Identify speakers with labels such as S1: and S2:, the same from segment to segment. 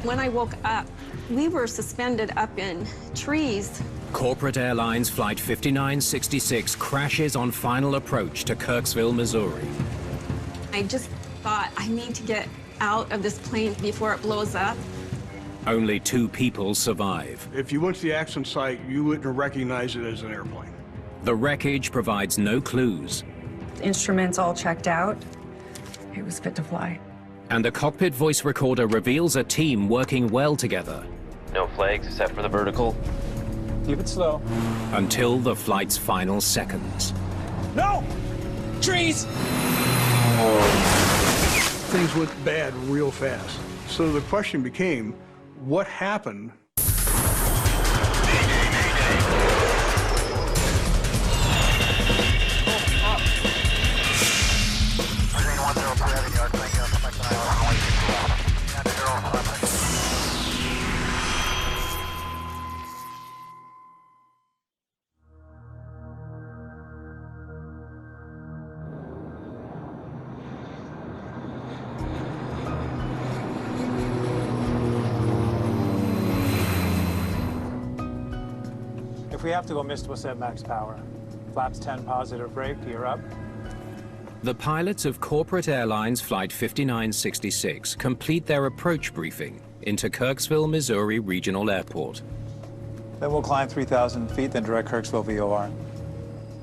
S1: When I woke up, we were suspended up in trees.
S2: Corporate Airlines Flight 5966 crashes on final approach to Kirksville, Missouri.
S1: I just thought, I need to get out of this plane before it blows up.
S2: Only 2 people survive.
S3: If you went to the accident site, you wouldn't have recognized it as an airplane.
S2: The wreckage provides no clues.
S4: Instruments all checked out. It was fit to fly.
S2: And the cockpit voice recorder reveals a team working well together.
S5: No flags except for the vertical.
S6: Keep it slow.
S2: Until the flight's final seconds.
S6: No! Trees!
S3: Things went bad real fast. So the question became, what happened?
S6: If we have to go missed, we'll set max power. Flaps 10 positive brake, you're up.
S2: The pilots of Corporate Airlines Flight 5966 complete their approach briefing into Kirksville, Missouri Regional Airport.
S6: Then we'll climb 3,000 feet, then direct Kirksville VOR.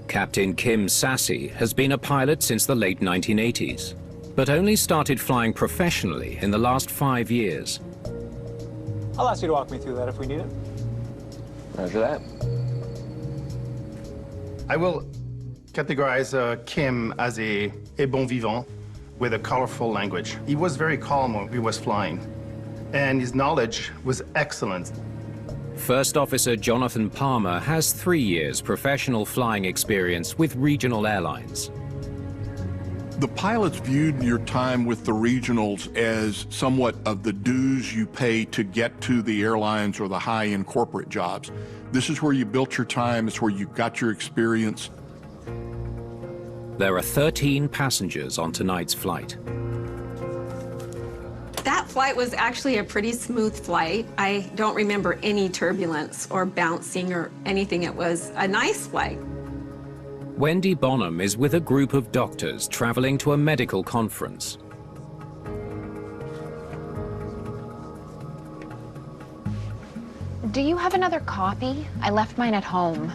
S2: Captain Kim Sassy has been a pilot since the late 1980s, but only started flying professionally in the last 5 years.
S6: I'll ask you to walk me through that if we need it.
S5: Roger that.
S7: I will categorize Kim as a bon vivant with a colorful language. He was very calm when he was flying, and his knowledge was excellent.
S2: First Officer Jonathan Palmer has 3 years professional flying experience with regional airlines.
S8: The pilots viewed your time with the regionals as somewhat of the dues you pay to get to the airlines or the high-end corporate jobs. This is where you built your time, it's where you got your experience.
S2: There are 13 passengers on tonight's flight.
S1: That flight was actually a pretty smooth flight. I don't remember any turbulence or bouncing or anything. It was a nice flight.
S2: Wendy Bonham is with a group of doctors traveling to a medical conference.
S9: Do you have another copy? I left mine at home.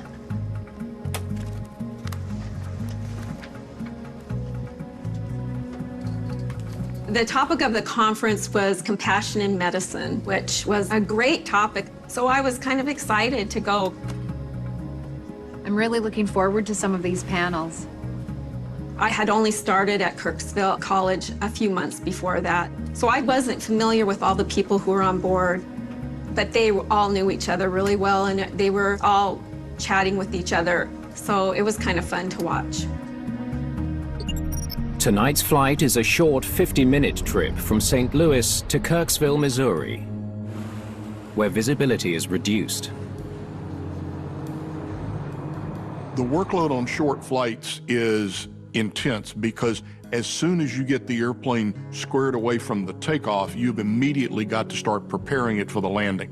S1: The topic of the conference was compassion in medicine, which was a great topic. So I was kind of excited to go.
S9: I'm really looking forward to some of these panels.
S1: I had only started at Kirksville College a few months before that, so I wasn't familiar with all the people who were on board. But they all knew each other really well, and they were all chatting with each other, so it was kind of fun to watch.
S2: Tonight's flight is a short 50-minute trip from St. Louis to Kirksville, Missouri, where visibility is reduced.
S8: The workload on short flights is intense because as soon as you get the airplane squared away from the takeoff, you've immediately got to start preparing it for the landing.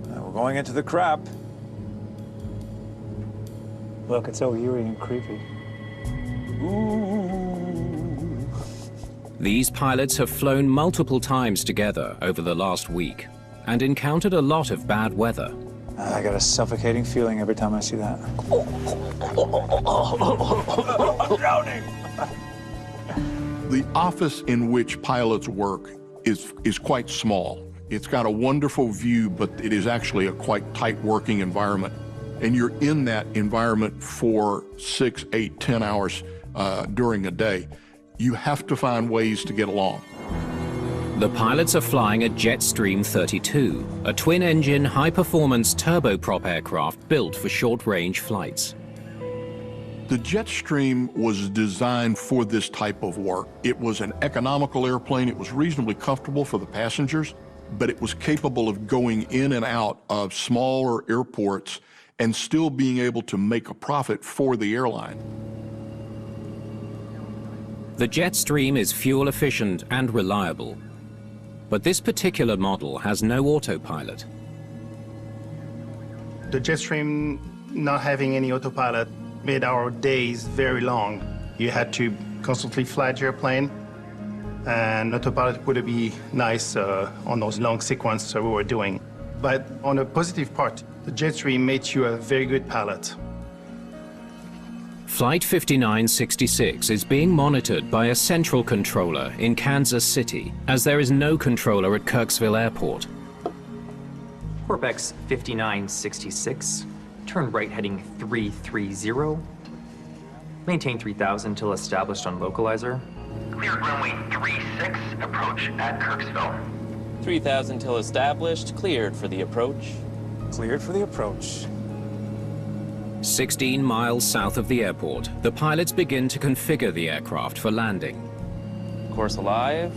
S6: We're going into the crap. Look, it's so eerie and creepy. Ooh.
S2: These pilots have flown multiple times together over the last week and encountered a lot of bad weather.
S6: I got a suffocating feeling every time I see that. I'm drowning!
S8: The office in which pilots work is quite small. It's got a wonderful view, but it is actually a quite tight working environment. And you're in that environment for 6, 8, 10 hours during a day. You have to find ways to get along.
S2: The pilots are flying a Jetstream 32, a twin-engine, high-performance turboprop aircraft built for short-range flights.
S8: The Jetstream was designed for this type of work. It was an economical airplane. It was reasonably comfortable for the passengers, but it was capable of going in and out of smaller airports and still being able to make a profit for the airline.
S2: The Jetstream is fuel efficient and reliable. But this particular model has no autopilot.
S7: The Jetstream not having any autopilot made our days very long. You had to constantly fly the airplane, and autopilot would be nice on those long sequences we were doing. But on a positive part, the Jetstream made you a very good pilot.
S2: Flight 5966 is being monitored by a central controller in Kansas City, as there is no controller at Kirksville Airport.
S10: Corpex 5966, turn right heading 330. Maintain 3000 till established on localizer.
S11: Cleared runway 36, approach at Kirksville.
S5: 3000 till established, cleared for the approach.
S6: Cleared for the approach.
S2: 16 miles south of the airport, the pilots begin to configure the aircraft for landing.
S5: Course alive,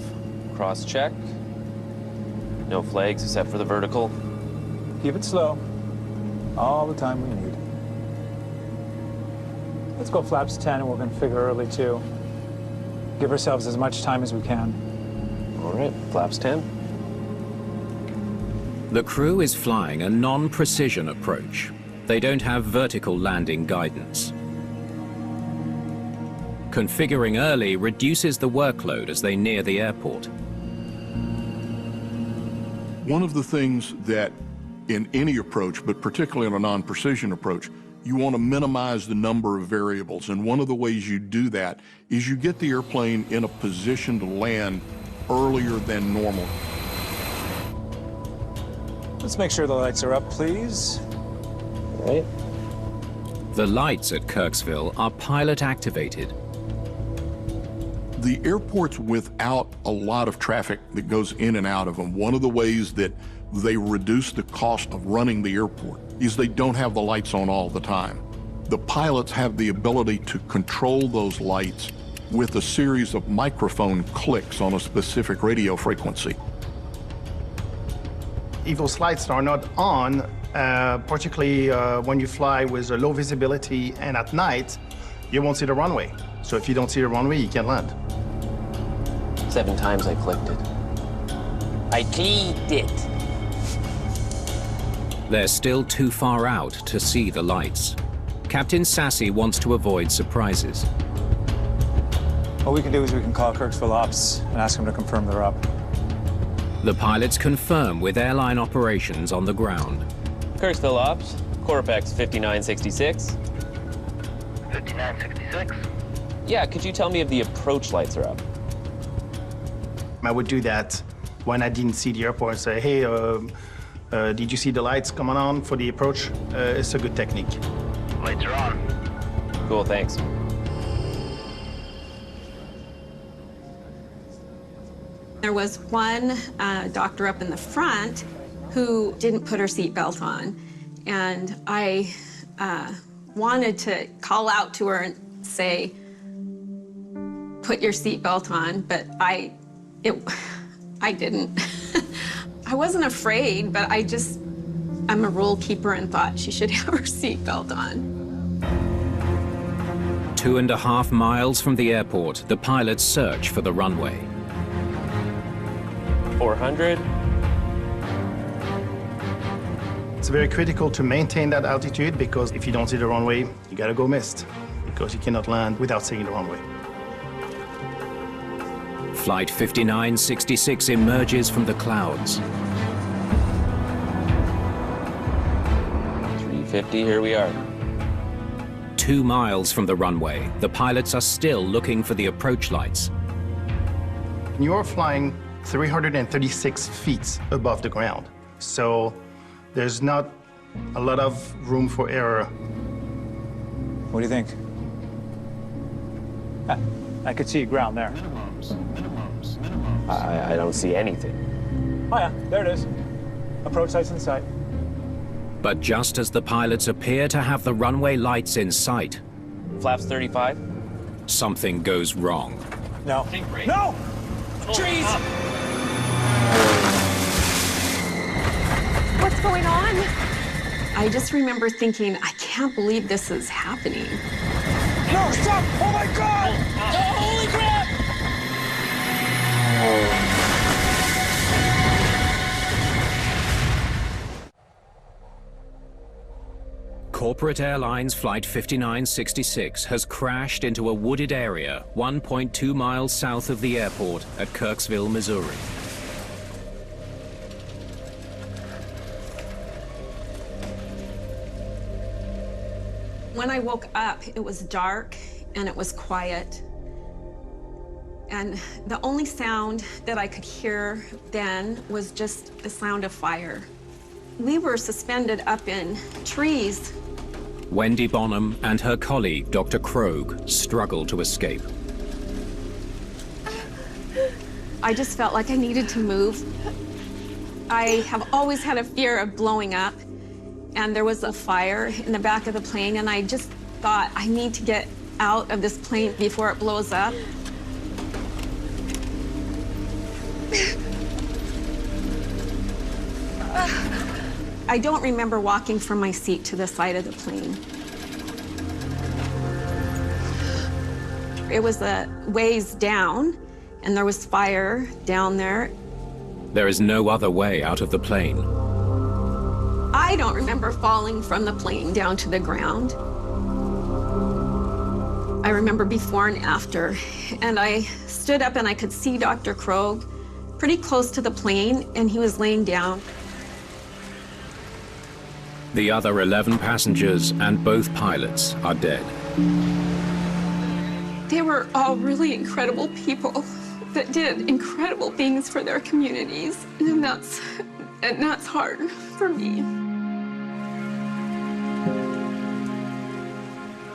S5: cross-check. No flags except for the vertical.
S6: Keep it slow. All the time we need. Let's go flaps 10 and we'll configure early too. Give ourselves as much time as we can.
S5: All right, flaps 10.
S2: The crew is flying a non-precision approach. They don't have vertical landing guidance. Configuring early reduces the workload as they near the airport.
S8: One of the things that in any approach, but particularly in a non-precision approach, you want to minimize the number of variables. And one of the ways you do that is you get the airplane in a position to land earlier than normal.
S6: Let's make sure the lights are up, please.
S5: Right.
S2: The lights at Kirksville are pilot activated.
S8: The airports without a lot of traffic that goes in and out of them, one of the ways that they reduce the cost of running the airport is they don't have the lights on all the time. The pilots have the ability to control those lights with a series of microphone clicks on a specific radio frequency.
S7: If those lights are not on, particularly when you fly with a low visibility and at night, you won't see the runway. So if you don't see the runway, you can't land.
S5: 7 times I clicked it. I clicked it.
S2: They're still too far out to see the lights. Captain Sassy wants to avoid surprises.
S6: What we can do is we can call Kirksville Ops and ask them to confirm they're up.
S2: The pilots confirm with airline operations on the ground.
S5: Kirksville Ops, Corpex 5966.
S11: 5966.
S5: Yeah, could you tell me if the approach lights are up?
S7: I would do that when I didn't see the airport and say, hey, did you see the lights coming on for the approach? It's a good technique.
S11: Lights are on.
S5: Cool, thanks.
S1: There was one doctor up in the front who didn't put her seatbelt on. And I wanted to call out to her and say, put your seatbelt on, but I didn't. I wasn't afraid, but I'm a rule keeper and thought she should have her seatbelt on.
S2: 2.5 miles from the airport, the pilots search for the runway.
S5: 400.
S7: It's very critical to maintain that altitude because if you don't see the runway, you gotta go missed because you cannot land without seeing the runway.
S2: Flight 5966 emerges from the clouds.
S5: 350, here we are.
S2: 2 miles from the runway, the pilots are still looking for the approach lights.
S7: You are flying 336 feet above the ground, so there's not a lot of room for error.
S6: What do you think? I could see ground there.
S5: I don't see anything.
S6: Oh yeah, there it is. Approach lights in sight.
S2: But just as the pilots appear to have the runway lights in sight,
S5: Flaps 35.
S2: something goes wrong.
S6: No. No! Trees!
S1: What's going on? I just remember thinking, I can't believe this is happening.
S6: No, stop! Oh my God!
S5: Holy crap!
S2: Corporate Airlines Flight 5966 has crashed into a wooded area 1.2 miles south of the airport at Kirksville, Missouri.
S1: When I woke up, it was dark and it was quiet. And the only sound that I could hear then was just the sound of fire. We were suspended up in trees.
S2: Wendy Bonham and her colleague, Dr. Krogh, struggled to escape.
S1: I just felt like I needed to move. I have always had a fear of blowing up, and there was a fire in the back of the plane, and I just thought, I need to get out of this plane before it blows up. I don't remember walking from my seat to the side of the plane. It was a ways down, and there was fire down there.
S2: There is no other way out of the plane.
S1: I don't remember falling from the plane down to the ground. I remember before and after, and I stood up and I could see Dr. Krogh pretty close to the plane, and he was laying down.
S2: The other 11 passengers and both pilots are dead.
S1: They were all really incredible people that did incredible things for their communities, and that's hard for me.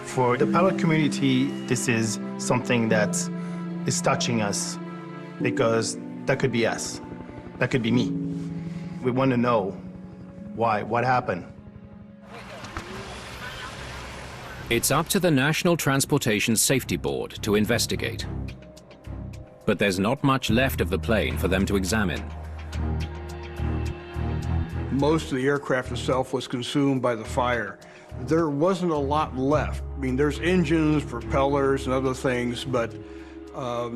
S7: For the pilot community, this is something that is touching us because that could be us. That could be me. We want to know why, what happened.
S2: It's up to the National Transportation Safety Board to investigate. But there's not much left of the plane for them to examine.
S3: Most of the aircraft itself was consumed by the fire. There wasn't a lot left. I mean, there's engines, propellers, and other things, but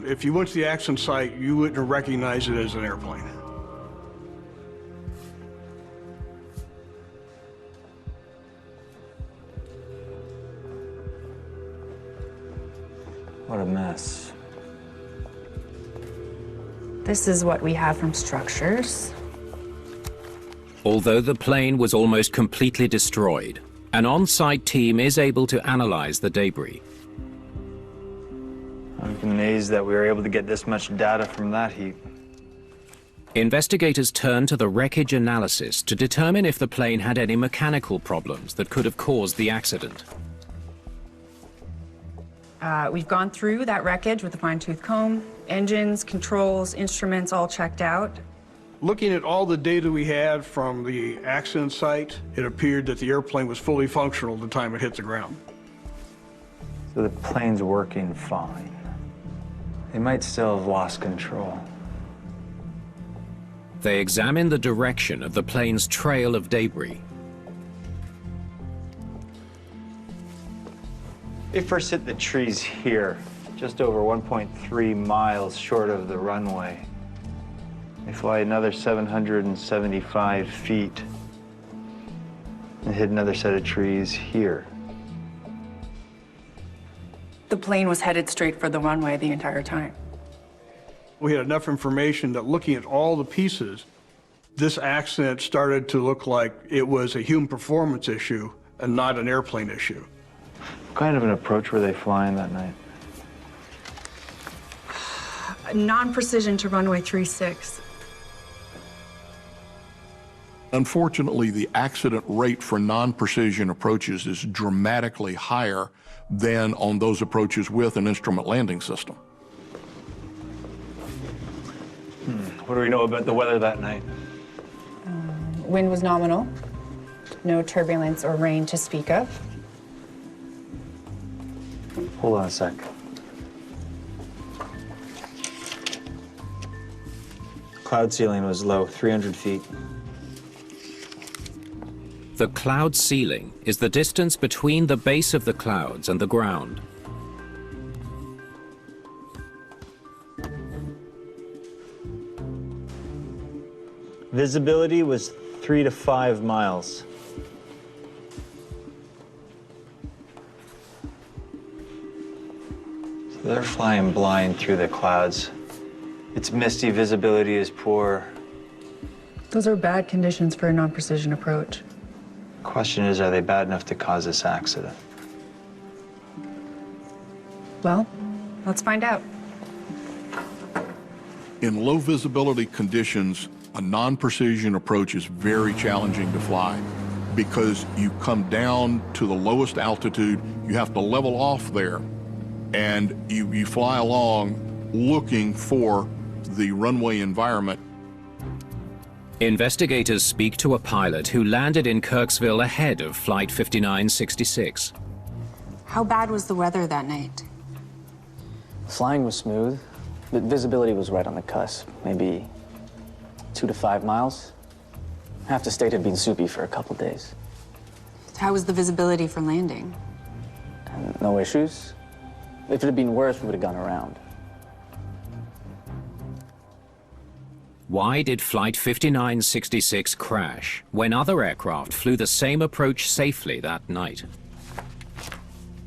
S3: if you went to the accident site, you wouldn't recognize it as an airplane.
S6: What a mess.
S4: This is what we have from structures.
S2: Although the plane was almost completely destroyed, an on-site team is able to analyze the debris.
S12: I'm amazed that we were able to get this much data from that heap.
S2: Investigators turn to the wreckage analysis to determine if the plane had any mechanical problems that could have caused the accident.
S4: We've gone through that wreckage with a fine-tooth comb. Engines, controls, instruments all checked out.
S3: Looking at all the data we had from the accident site, it appeared that the airplane was fully functional the time it hit the ground.
S12: So the plane's working fine. They might still have lost control.
S2: They examine the direction of the plane's trail of debris.
S12: They first hit the trees here, just over 1.3 miles short of the runway. They fly another 775 feet and hit another set of trees here.
S4: The plane was headed straight for the runway the entire time.
S3: We had enough information that looking at all the pieces, this accident started to look like it was a human performance issue and not an airplane issue.
S12: What kind of an approach were they flying that night?
S4: Non-precision to runway 36.
S8: Unfortunately, the accident rate for non-precision approaches is dramatically higher than on those approaches with an instrument landing system.
S12: What do we know about the weather that night?
S4: Wind was nominal. No turbulence or rain to speak of.
S12: Hold on a sec. Cloud ceiling was low, 300 feet.
S2: The cloud ceiling is the distance between the base of the clouds and the ground.
S12: Visibility was 3 to 5 miles. They're flying blind through the clouds. It's misty, visibility is poor.
S4: Those are bad conditions for a non-precision approach.
S12: Question is, are they bad enough to cause this accident?
S4: Well, let's find out.
S8: In low visibility conditions, a non-precision approach is very challenging to fly because you come down to the lowest altitude, you have to level off there, and you fly along looking for the runway environment.
S2: Investigators speak to a pilot who landed in Kirksville ahead of Flight 5966.
S13: How bad was the weather that night?
S14: Flying was smooth, but visibility was right on the cusp, maybe 2 to 5 miles. Half the state had been soupy for a couple days.
S13: How was the visibility for landing?
S14: And no issues. If it had been worse, we would have gone around.
S2: Why did Flight 5966 crash when other aircraft flew the same approach safely that night?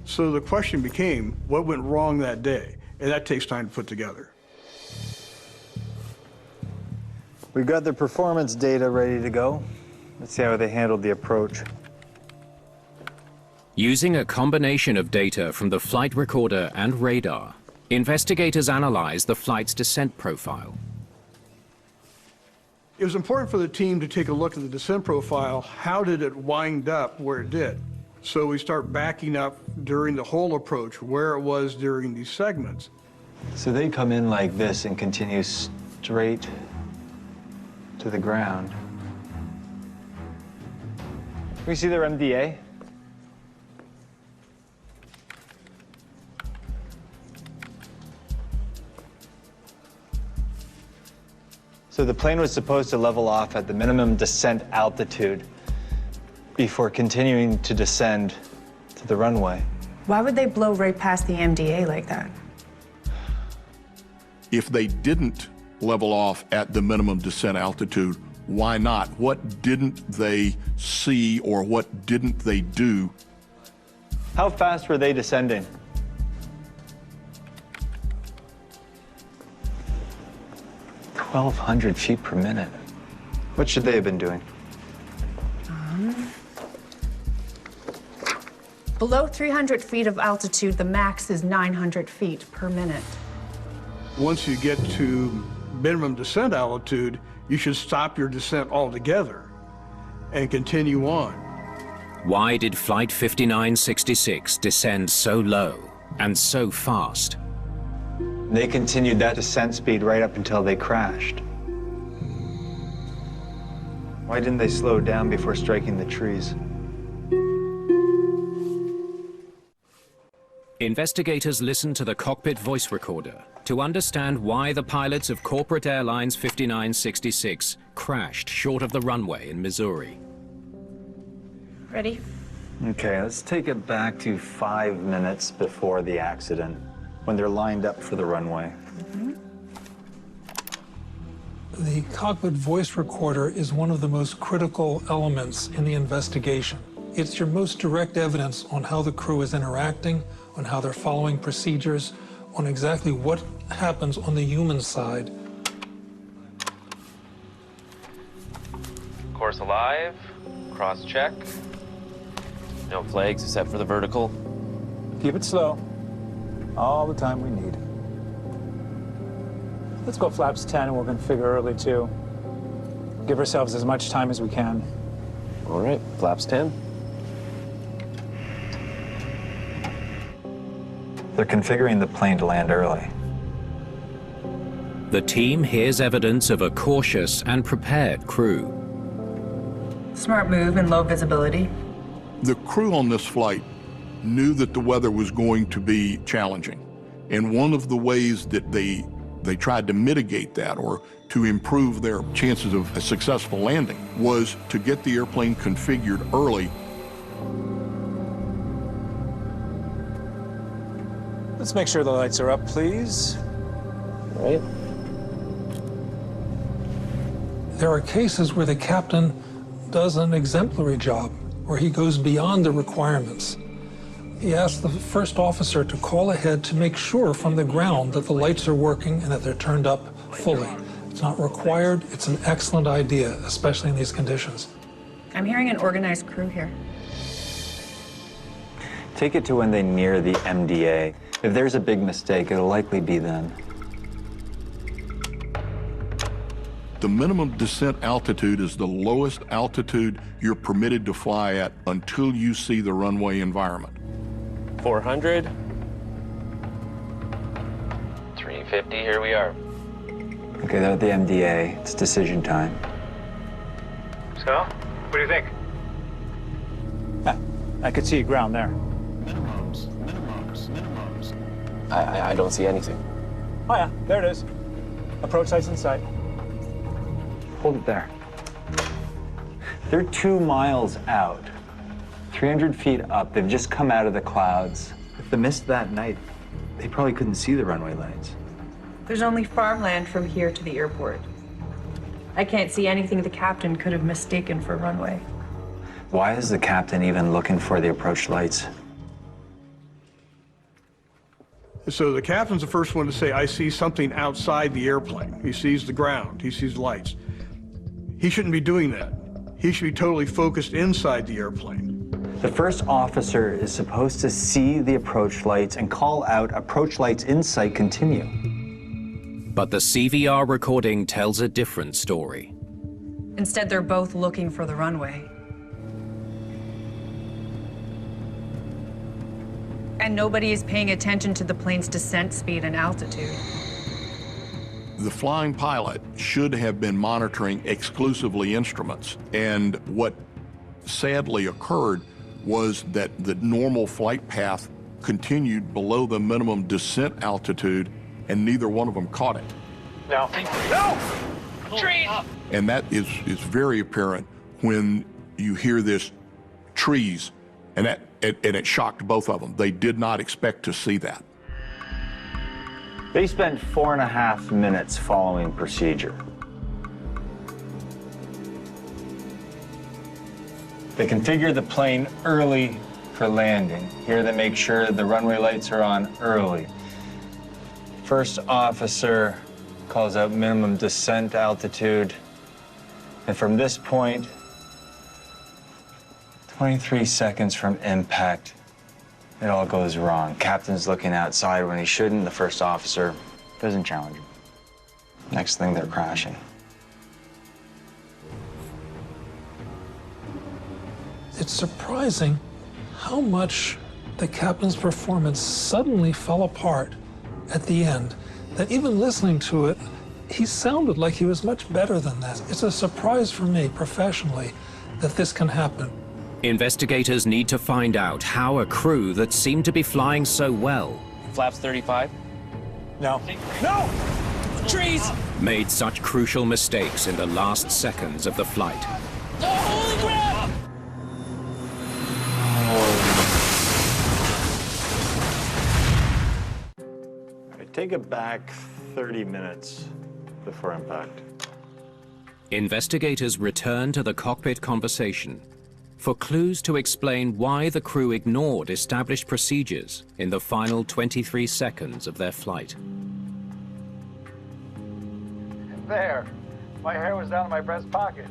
S3: So the question became, what went wrong that day? And that takes time to put together.
S12: We've got the performance data ready to go. Let's see how they handled the approach.
S2: Using a combination of data from the flight recorder and radar, investigators analyzed the flight's descent profile.
S3: It was important for the team to take a look at the descent profile. How did it wind up where it did? So we start backing up during the whole approach, where it was during these segments.
S12: So they come in like this and continue straight to the ground. Can we see their MDA? So the plane was supposed to level off at the minimum descent altitude before continuing to descend to the runway.
S4: Why would they blow right past the MDA like that?
S8: If they didn't level off at the minimum descent altitude, why not? What didn't they see or what didn't they do?
S12: How fast were they descending? (1,200 feet per minute. What should they have been doing?
S4: Below 300 feet of altitude, the max is 900 feet per minute.
S3: Once you get to minimum descent altitude, you should stop your descent altogether and continue on.
S2: Why did Flight 5966 descend so low and so fast?
S12: They continued that descent speed right up until they crashed. Why didn't they slow down before striking the trees?
S2: Investigators listened to the cockpit voice recorder to understand why the pilots of Corporate Airlines 5966 crashed short of the runway in Missouri.
S4: Ready?
S12: Okay, let's take it back to 5 minutes before the accident, when they're lined up for the runway.
S15: The cockpit voice recorder is one of the most critical elements in the investigation. It's your most direct evidence on how the crew is interacting, on how they're following procedures, on exactly what happens on the human side.
S5: Course alive, cross check. No flags except for the vertical.
S6: Keep it slow. All the time we need. Let's go flaps 10 and we'll configure early too. Give ourselves as much time as we can.
S5: All right, flaps 10.
S12: They're configuring the plane to land early.
S2: The team hears evidence of a cautious and prepared crew.
S4: Smart move in low visibility.
S8: The crew on this flight knew that the weather was going to be challenging. And one of the ways that they tried to mitigate that or to improve their chances of a successful landing was to get the airplane configured early.
S6: Let's make sure the lights are up, please.
S5: All right.
S15: There are cases where the captain does an exemplary job, where he goes beyond the requirements. He asked the first officer to call ahead to make sure from the ground that the lights are working and that they're turned up fully. It's not required. It's an excellent idea, especially in these conditions.
S4: I'm hearing an organized crew here.
S12: Take it to when they near the MDA. If there's a big mistake, it'll likely be then.
S8: The minimum descent altitude is the lowest altitude you're permitted to fly at until you see the runway environment.
S5: 400. 350, here we are.
S12: Okay, they're at the MDA. It's decision time.
S6: So, what do you think? I could see ground there.
S5: I don't see anything.
S6: Oh yeah, there it is. Approach lights in sight.
S12: Hold it there. They're 2 miles out, 300 feet up. They've just come out of the clouds. With the mist that night, they probably couldn't see the runway lights.
S4: There's only farmland from here to the airport. I can't see anything the captain could have mistaken for runway.
S12: Why is the captain even looking for the approach lights?
S3: So the captain's the first one to say, I see something outside the airplane. He sees the ground, he sees lights. He shouldn't be doing that. He should be totally focused inside the airplane.
S12: The first officer is supposed to see the approach lights and call out approach lights in sight, continue.
S2: But the CVR recording tells a different story.
S4: Instead, they're both looking for the runway. And nobody is paying attention to the plane's descent speed and altitude.
S8: The flying pilot should have been monitoring exclusively instruments, and what sadly occurred was that the normal flight path continued below the minimum descent altitude, and neither one of them caught it.
S6: No. No! Trees!
S8: And that is very apparent when you hear this trees, and it shocked both of them. They did not expect to see that.
S12: They spent 4.5 minutes following procedure. They configured the plane early for landing. Here they make sure the runway lights are on early. First officer calls out minimum descent altitude. And from this point, 23 seconds from impact, it all goes wrong. Captain's looking outside when he shouldn't. The first officer doesn't challenge him. Next thing, they're crashing.
S15: It's surprising how much the captain's performance suddenly fell apart at the end, that even listening to it, he sounded like he was much better than that. It's a surprise for me professionally that this can happen.
S2: Investigators need to find out how a crew that seemed to be flying so well
S5: Flaps 35.
S6: No. No! Trees!
S2: made such crucial mistakes in the last seconds of the flight.
S6: Oh, holy crap!
S12: Take it back 30 minutes before impact.
S2: Investigators return to the cockpit conversation for clues to explain why the crew ignored established procedures in the final 23 seconds of their flight.
S6: There. My hair was down in my breast pocket.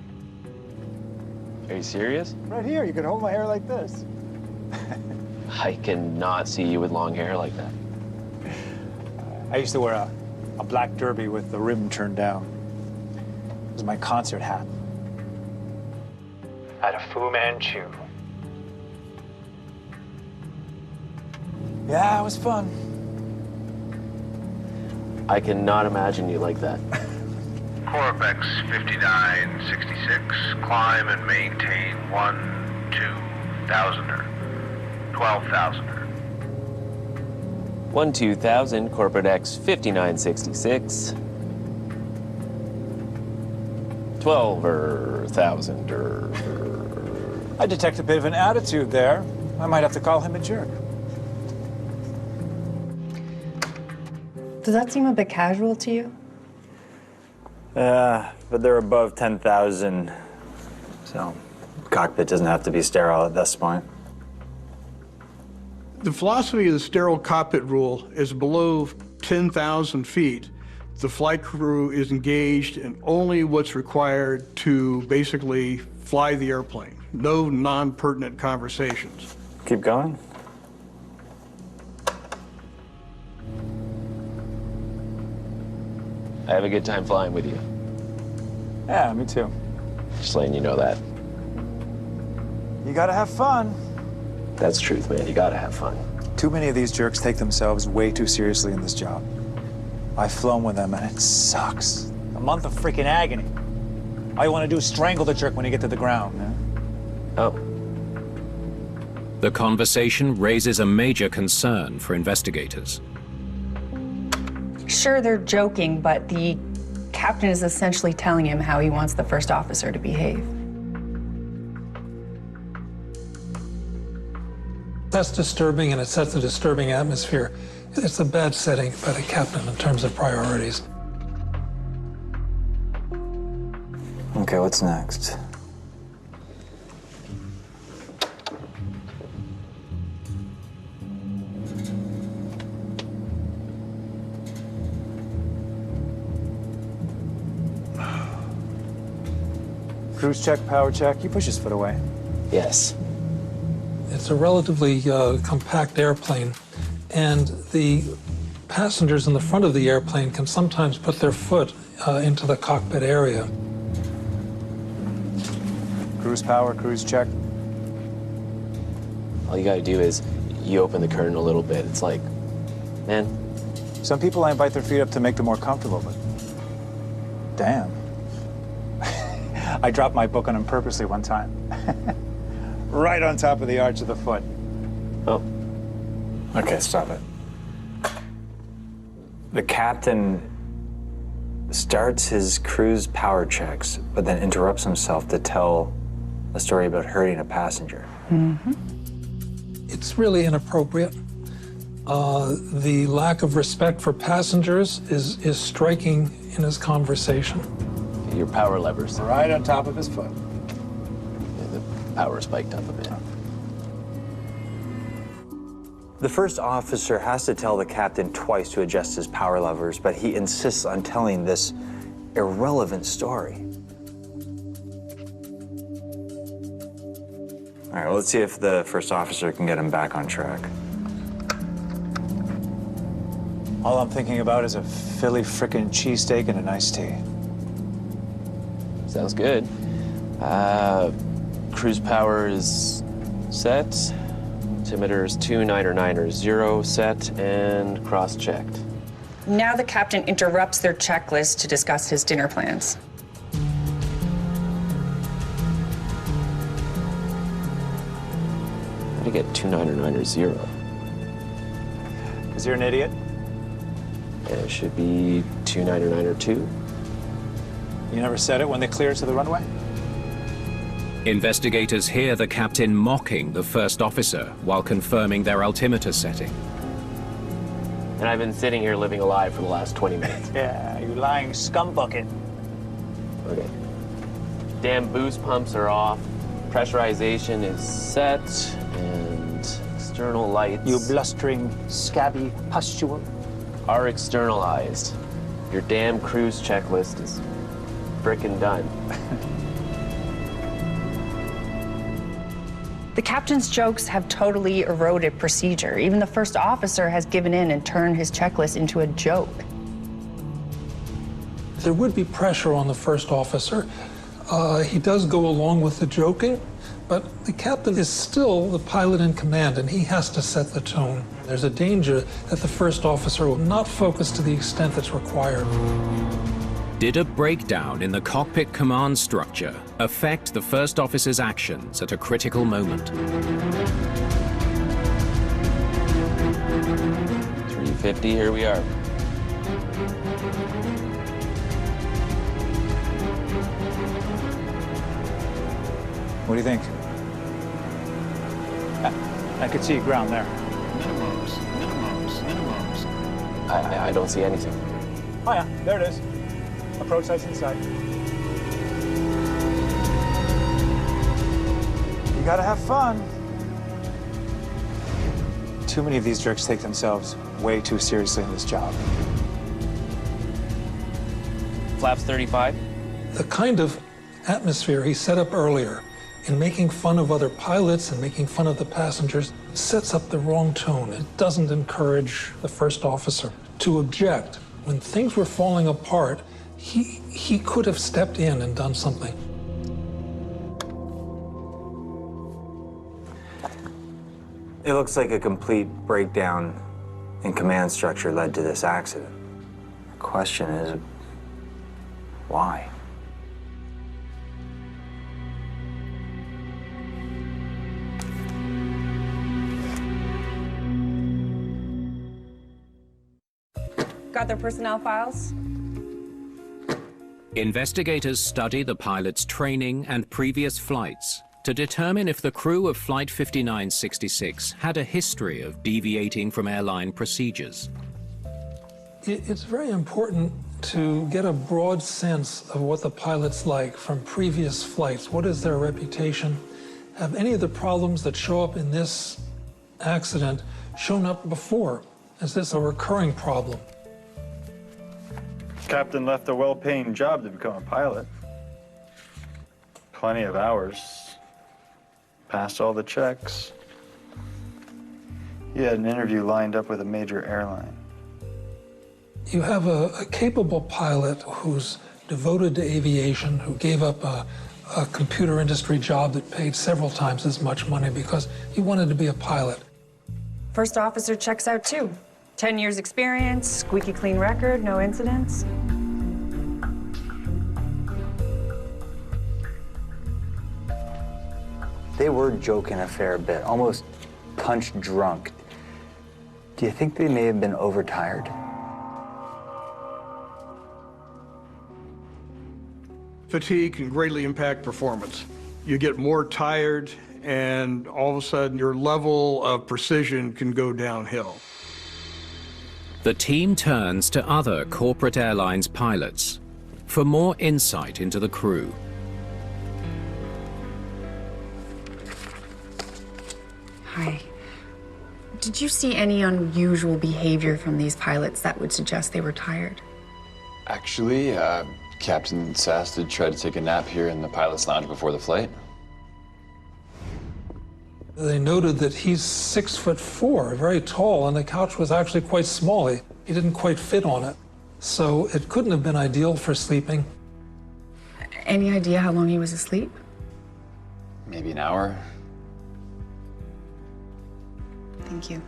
S5: Are you serious?
S6: Right here, you can hold my hair like this.
S5: I cannot see you with long hair like that.
S6: I used to wear a black derby with the rim turned down. It was my concert hat. I had a Fu Manchu. Yeah, it was fun.
S5: I cannot imagine you like that.
S11: Corbex 5966, climb and maintain 12,000er. 12,000er.
S5: 12,000, Corporate X 5966. 12,000.
S6: I detect a bit of an attitude there. I might have to call him a jerk.
S4: Does that seem a bit casual to you?
S12: Yeah, but they're above 10,000, so cockpit doesn't have to be sterile at this point.
S3: The philosophy of the sterile cockpit rule is below 10,000 feet, the flight crew is engaged in only what's required to basically fly the airplane. No non-pertinent conversations.
S6: Keep going.
S5: I have a good time flying with you.
S6: Yeah, me too.
S5: Just letting you know that.
S6: You gotta have fun.
S5: That's truth, man. You gotta have fun.
S6: Too many of these jerks take themselves way too seriously in this job. I've flown with them and it sucks. A month of freaking agony. All you want to do is strangle the jerk when you get to the ground. Yeah?
S5: Oh.
S2: The conversation raises a major concern for investigators.
S4: Sure, they're joking, but the captain is essentially telling him how he wants the first officer to behave.
S15: That's disturbing, and it sets a disturbing atmosphere. It's a bad setting by the captain in terms of priorities.
S6: Okay, what's next? Cruise check, power check. He pushes his foot away.
S5: Yes.
S15: It's a relatively compact airplane, and the passengers in the front of the airplane can sometimes put their foot into the cockpit area.
S6: Cruise power, cruise check.
S5: All you gotta do is you open the curtain a little bit. It's like, man.
S6: Some people I invite their feet up to make them more comfortable, but damn. I dropped my book on him purposely one time. Right on top of the arch of the foot.
S5: Oh.
S6: Okay, stop it. The captain starts his cruise power checks, but then interrupts himself to tell a story about hurting a passenger.
S15: It's really inappropriate. The lack of respect for passengers is striking in his conversation.
S5: Your power levers.
S6: Right on top of his foot.
S5: Yeah, the power spiked up a bit.
S16: The first officer has to tell the captain twice to adjust his power levers, but he insists on telling this irrelevant story. All right, well, let's see if the first officer can get him back on track.
S6: All I'm thinking about is a Philly frickin' cheesesteak and an iced tea.
S5: Sounds good. Cruise power is set. Altimeter is 299er0 set and cross-checked.
S4: Now the captain interrupts their checklist to discuss his dinner plans.
S5: How to get 299er0?
S6: Is there an idiot?
S5: And it should be 299er2.
S6: You never said it when they cleared to the runway?
S2: Investigators hear the captain mocking the first officer while confirming their altimeter setting.
S5: And I've been sitting here living a lie for the last 20 minutes.
S6: Yeah, you lying scumbucket.
S5: Okay. Damn boost pumps are off. Pressurization is set. And external lights.
S6: You blustering, scabby pustule.
S5: Are externalized. Your damn cruise checklist is frickin' done.
S4: The captain's jokes have totally eroded procedure. Even the first officer has given in and turned his checklist into a joke.
S15: There would be pressure on the first officer. He does go along with the joking, but the captain is still the pilot in command, and he has to set the tone. There's a danger that the first officer will not focus to the extent that's required.
S2: Did a breakdown in the cockpit command structure affect the first officer's actions at a critical moment?
S5: 350, here we are.
S6: What do you think? I could see ground there.
S5: I don't see anything.
S6: Oh yeah, there it is. Approach sights inside. You gotta have fun. Too many of these jerks take themselves way too seriously in this job.
S5: Flaps 35.
S15: The kind of atmosphere he set up earlier in making fun of other pilots and making fun of the passengers sets up the wrong tone. It doesn't encourage the first officer to object. When things were falling apart, he could have stepped in and done something.
S16: It looks like a complete breakdown in command structure led to this accident. The question is, why?
S4: Got their personnel files?
S2: Investigators study the pilot's training and previous flights to determine if the crew of Flight 5966 had a history of deviating from airline procedures.
S15: It's very important to get a broad sense of what the pilot's like from previous flights. What is their reputation? Have any of the problems that show up in this accident shown up before? Is this a recurring problem?
S12: Captain left a well-paying job to become a pilot. Plenty of hours. Passed all the checks. He had an interview lined up with a major airline.
S15: You have a capable pilot who's devoted to aviation, who gave up a computer industry job that paid several times as much money because he wanted to be a pilot.
S4: First officer checks out too. 10 years experience, squeaky clean record, no incidents.
S16: They were joking a fair bit, almost punch drunk. Do you think they may have been overtired?
S3: Fatigue can greatly impact performance. You get more tired, and all of a sudden your level of precision can go downhill.
S2: The team turns to other corporate airlines pilots for more insight into the crew.
S4: Hi. Did you see any unusual behavior from these pilots that would suggest they were tired?
S17: Actually, Captain Sasted tried to take a nap here in the pilot's lounge before the flight.
S15: They noted that he's 6'4", very tall, and the couch was actually quite small. He didn't quite fit on it. So it couldn't have been ideal for sleeping.
S4: Any idea how long he was asleep?
S17: Maybe an hour.
S4: Thank you.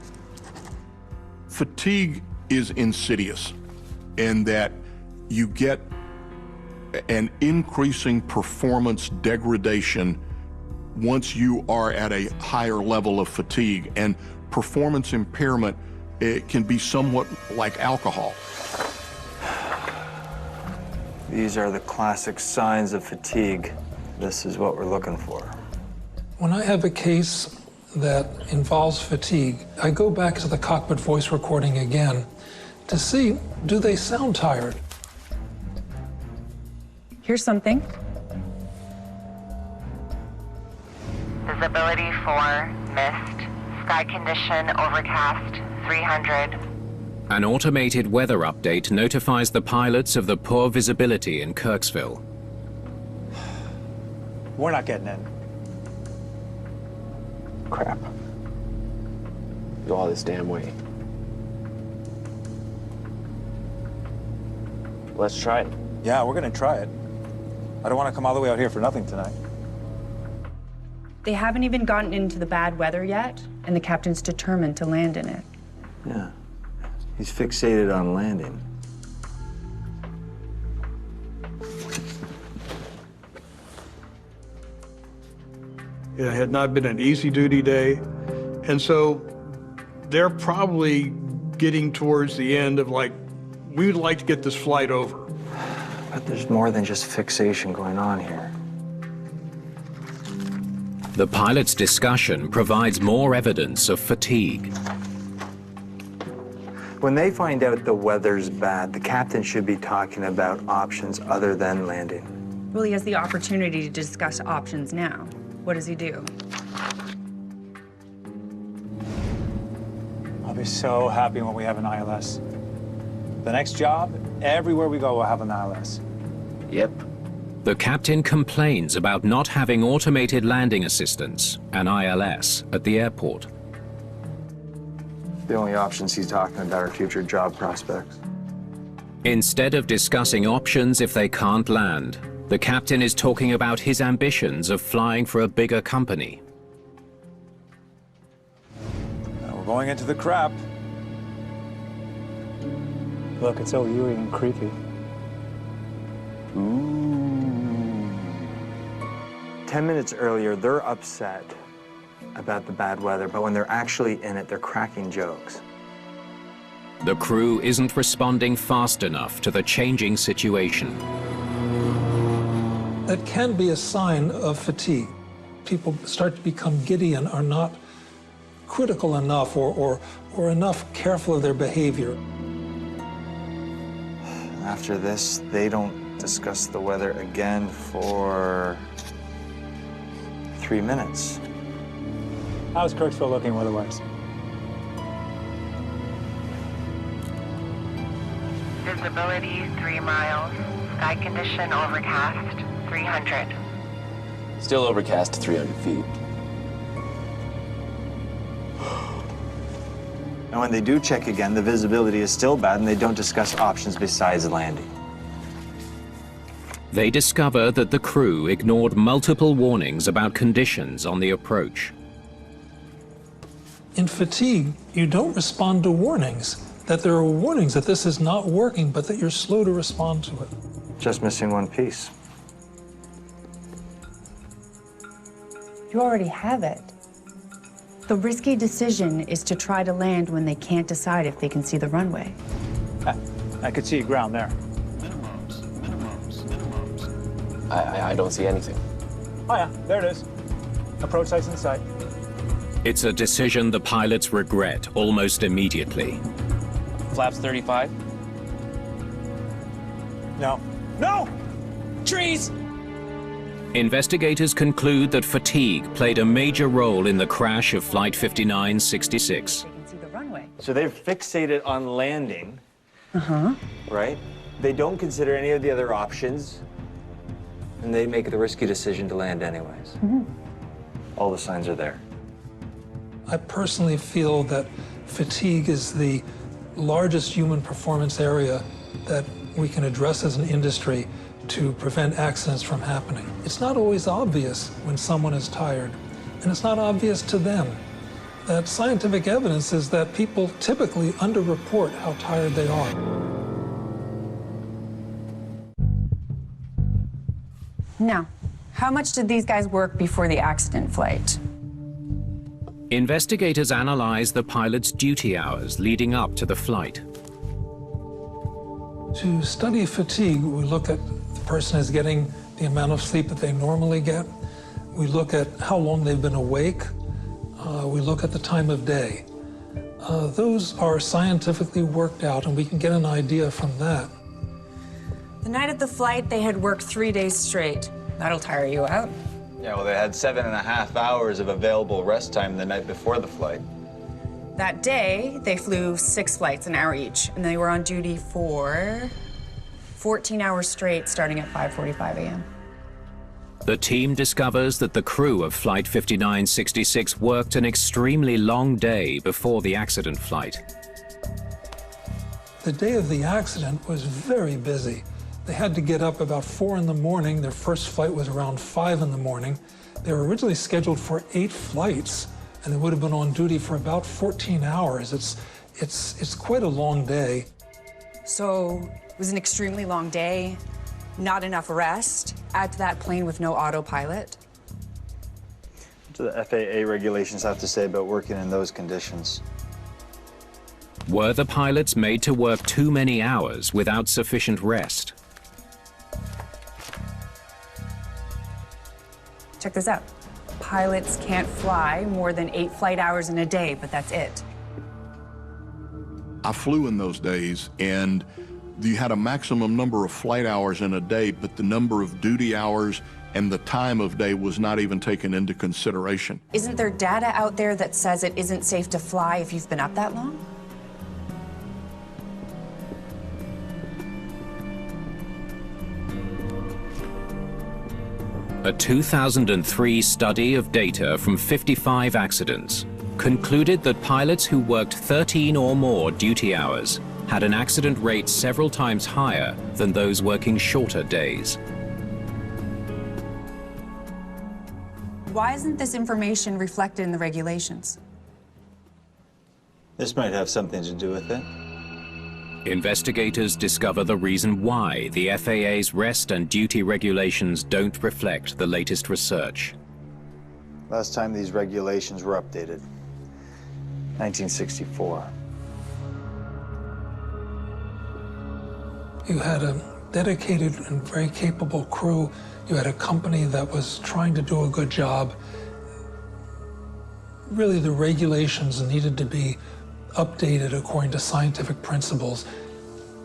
S8: Fatigue is insidious in that you get an increasing performance degradation once you are at a higher level of fatigue, and performance impairment, it can be somewhat like alcohol.
S16: These are the classic signs of fatigue. This is what we're looking for.
S15: When I have a case that involves fatigue, I go back to the cockpit voice recording again to see, do they sound tired?
S4: Here's something.
S18: Visibility 4, mist. Sky condition overcast, 300.
S2: An automated weather update notifies the pilots of the poor visibility in Kirksville.
S6: We're not getting in.
S10: Crap. Go all this damn way. Let's try it.
S6: Yeah, we're gonna try it. I don't want to come all the way out here for nothing tonight.
S4: They haven't even gotten into the bad weather yet, and the captain's determined to land in it.
S16: Yeah, he's fixated on landing.
S3: It had not been an easy duty day, and so they're probably getting towards the end of like, we would like to get this flight over.
S16: But there's more than just fixation going on here.
S2: The pilot's discussion provides more evidence of fatigue.
S16: When they find out the weather's bad, the captain should be talking about options other than landing.
S4: Well, he has the opportunity to discuss options now. What does he do?
S6: I'll be so happy when we have an ILS. The next job, everywhere we go, we'll have an ILS.
S16: Yep.
S2: The captain complains about not having automated landing assistance, an ILS, at the airport.
S12: The only options he's talking about are future job prospects.
S2: Instead of discussing options if they can't land, the captain is talking about his ambitions of flying for a bigger company.
S6: We're going into the crap. Look, it's so eerie and creepy.
S12: Ooh. 10 minutes earlier, they're upset about the bad weather, but when they're actually in it, they're cracking jokes.
S2: The crew isn't responding fast enough to the changing situation.
S15: That can be a sign of fatigue. People start to become giddy and are not critical enough or enough careful of their behavior.
S12: After this, they don't discuss the weather again for 3 minutes.
S6: How's Kirksville looking weather-wise?
S18: Visibility 3 miles. Sky condition overcast 300.
S5: Still overcast to 300 feet.
S12: And when they do check again, the visibility is still bad and they don't discuss options besides landing.
S2: They discover that the crew ignored multiple warnings about conditions on the approach.
S15: In fatigue, you don't respond to warnings, that there are warnings that this is not working, but that you're slow to respond to it.
S12: Just missing one piece.
S4: You already have it. The risky decision is to try to land when they can't decide if they can see the runway.
S6: I could see ground there.
S5: I don't see anything.
S6: Oh yeah, there it is. Approach sights in sight.
S2: It's a decision the pilots regret almost immediately.
S5: Flaps 35.
S6: No. No! Trees!
S2: Investigators conclude that fatigue played a major role in the crash of Flight 5966.
S12: So they're fixated on landing,
S4: Uh-huh.
S12: right? They don't consider any of the other options, and they make the risky decision to land anyways. All the signs are there.
S15: I personally feel that fatigue is the largest human performance area that we can address as an industry to prevent accidents from happening. It's not always obvious when someone is tired, and it's not obvious to them. That scientific evidence is that people typically underreport how tired they are.
S13: Now, how much did these guys work before the accident flight?
S2: Investigators analyze the pilot's duty hours leading up to the flight.
S15: To study fatigue, we look at the person is getting the amount of sleep that they normally get. We look at how long they've been awake. We look at the time of day. Those are scientifically worked out, and we can get an idea from that.
S13: The night of the flight, they had worked 3 days straight. That'll tire you out.
S16: Yeah, well, they had 7.5 hours of available rest time the night before the flight.
S13: That day, they flew 6 flights, an hour each, and they were on duty for 14 hours straight, starting at 5:45 a.m.
S2: The team discovers that the crew of Flight 5966 worked an extremely long day before the accident flight.
S15: The day of the accident was very busy. They had to get up about 4 in the morning. Their first flight was around 5 in the morning. They were originally scheduled for 8 flights, and they would have been on duty for about 14 hours. It's quite a long day.
S13: So it was an extremely long day, not enough rest. Add to that plane with no autopilot.
S12: What do the FAA regulations have to say about working in those conditions?
S2: Were the pilots made to work too many hours without sufficient rest?
S13: Check this out. Pilots can't fly more than 8 flight hours in a day, but that's it.
S8: I flew in those days, and you had a maximum number of flight hours in a day, but the number of duty hours and the time of day was not even taken into consideration.
S13: Isn't there data out there that says it isn't safe to fly if you've been up that long?
S2: A 2003 study of data from 55 accidents concluded that pilots who worked 13 or more duty hours had an accident rate several times higher than those working shorter days.
S13: Why isn't this information reflected in the regulations?
S12: This might have something to do with it.
S2: Investigators discover the reason why the FAA's rest and duty regulations don't reflect the latest research.
S12: Last time these regulations were updated, 1964.
S15: You had a dedicated and very capable crew. You had a company that was trying to do a good job. Really, the regulations needed to be updated according to scientific principles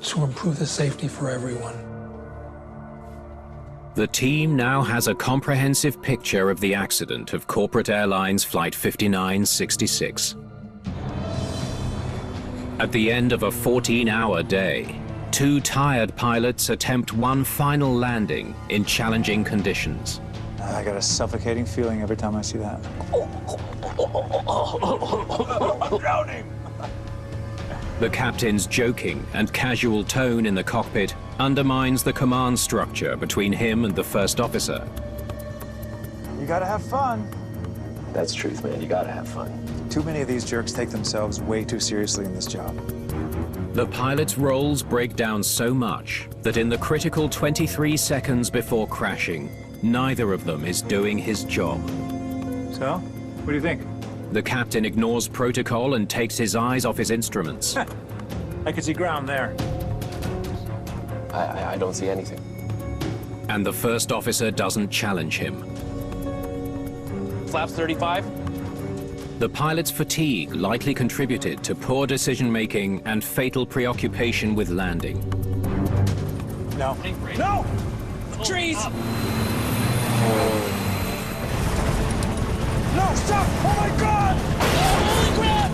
S15: to improve the safety for everyone.
S2: The team now has a comprehensive picture of the accident of Corporate Airlines Flight 5966. At the end of a 14-hour day, 2 tired pilots attempt one final landing in challenging conditions.
S6: I got a suffocating feeling every time I see that. I'm drowning!
S2: The captain's joking and casual tone in the cockpit undermines the command structure between him and the first officer.
S6: You gotta have fun.
S14: That's truth, man. You gotta have fun.
S6: Too many of these jerks take themselves way too seriously in this job.
S2: The pilot's roles break down so much that in the critical 23 seconds before crashing, neither of them is doing his job.
S6: So, what do you think?
S2: The captain ignores protocol and takes his eyes off his instruments.
S6: I can see ground there.
S14: I don't see anything.
S2: And the first officer doesn't challenge him.
S5: Flaps 35.
S2: The pilot's fatigue likely contributed to poor decision-making and fatal preoccupation with landing.
S6: No. No!
S5: Trees!
S6: No, stop! Oh my God!
S5: Holy crap!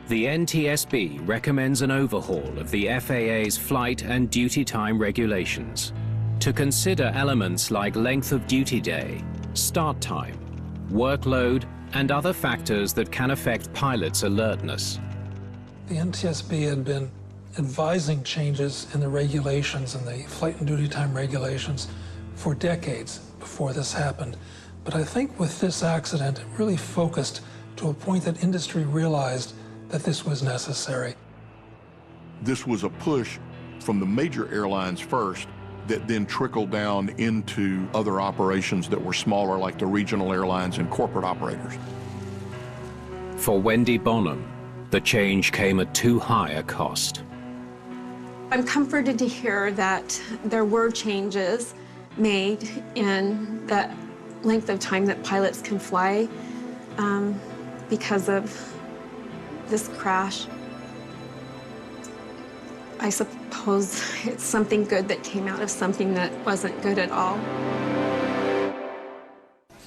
S2: The NTSB recommends an overhaul of the FAA's flight and duty time regulations to consider elements like length of duty day, start time, workload, and other factors that can affect pilots' alertness.
S15: The NTSB had been advising changes in the regulations and the flight and duty time regulations for decades before this happened. But I think with this accident, it really focused to a point that industry realized that this was necessary.
S8: This was a push from the major airlines first that then trickled down into other operations that were smaller, like the regional airlines and corporate operators.
S2: For Wendy Bonham, the change came at too high a cost.
S1: I'm comforted to hear that there were changes made in the length of time that pilots can fly because of this crash. I suppose it's something good that came out of something that wasn't good at all.